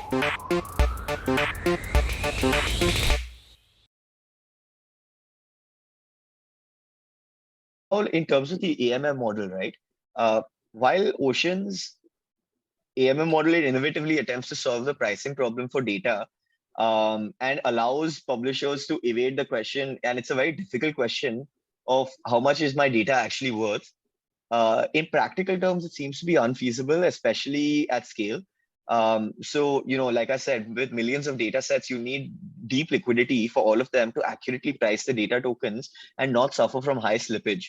In terms of the AMM model, right? While Ocean's AMM model it innovatively attempts to solve the pricing problem for data and allows publishers to evade the question, and it's a very difficult question of how much is my data actually worth. In practical terms, it seems to be unfeasible, especially at scale. So, like I said, with millions of data sets, you need deep liquidity for all of them to accurately price the data tokens and not suffer from high slippage.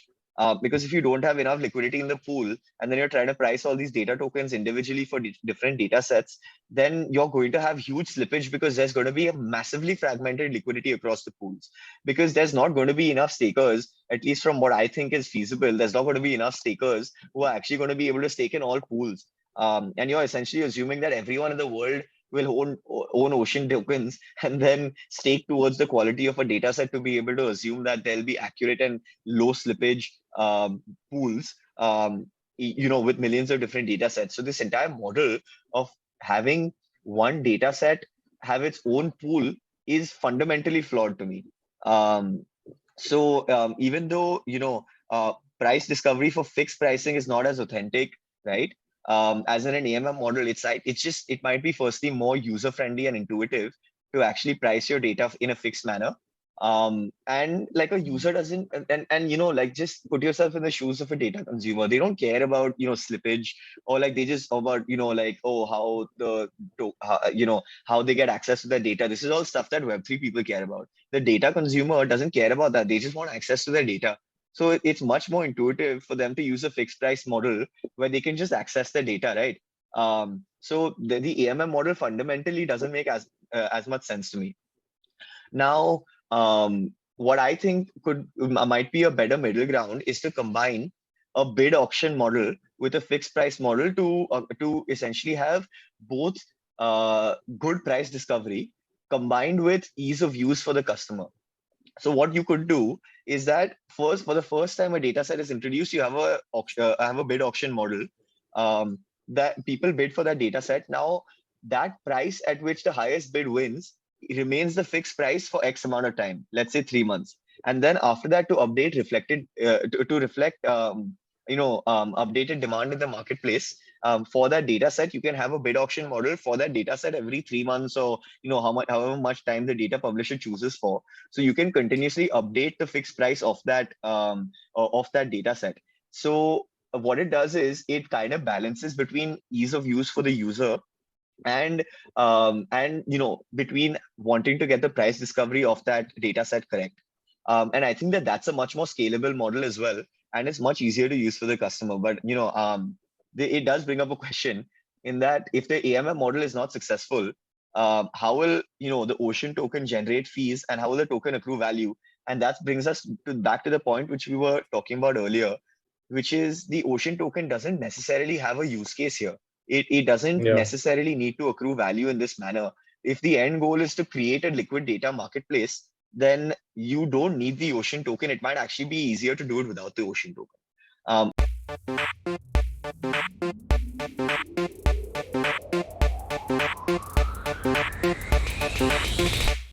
Because if you don't have enough liquidity in the pool and then you're trying to price all these data tokens individually for different data sets, then you're going to have huge slippage because there's going to be a massively fragmented liquidity across the pools. Because there's not going to be enough stakers, at least from what I think is feasible, there's not going to be enough stakers who are actually going to be able to stake in all pools. And you're essentially assuming that everyone in the world will own ocean tokens and then stake towards the quality of a data set to be able to assume that there'll be accurate and low slippage pools, with millions of different data sets. So this entire model of having one data set have its own pool is fundamentally flawed to me. So even though, price discovery for fixed pricing is not as authentic, right? As in an AMM model, it might be firstly more user friendly and intuitive to actually price your data in a fixed manner. And like a user doesn't, like just put yourself in the shoes of a data consumer. They don't care about, slippage, or like they just about, like, oh, how they get access to their data. This is all stuff that Web3 people care about. The data consumer doesn't care about that. They just want access to their data. So it's much more intuitive for them to use a fixed price model where they can just access the data, right? So the AMM model fundamentally doesn't make as much sense to me. Now, what I think might be a better middle ground is to combine a bid auction model with a fixed price model to essentially have both good price discovery combined with ease of use for the customer. So what you could do is that for the first time a data set is introduced, you have a bid auction model that people bid for that data set. Now that price at which the highest bid wins remains the fixed price for X amount of time, let's say 3 months. And then after that, to update reflected to reflect updated demand in the marketplace, for that data set, you can have a bid auction model for that data set every 3 months, or however much time the data publisher chooses for. So you can continuously update the fixed price of that data set. So what it does is it kind of balances between ease of use for the user and between wanting to get the price discovery of that data set correct. And I think that that's a much more scalable model as well, and it's much easier to use for the customer. But it does bring up a question in that if the AMM model is not successful, how will the Ocean token generate fees, and how will the token accrue value? And that brings us back to the point which we were talking about earlier, which is the Ocean token doesn't necessarily have a use case here. It doesn't Yeah. necessarily need to accrue value in this manner. If the end goal is to create a liquid data marketplace, then you don't need the Ocean token. It might actually be easier to do it without the Ocean token. Um,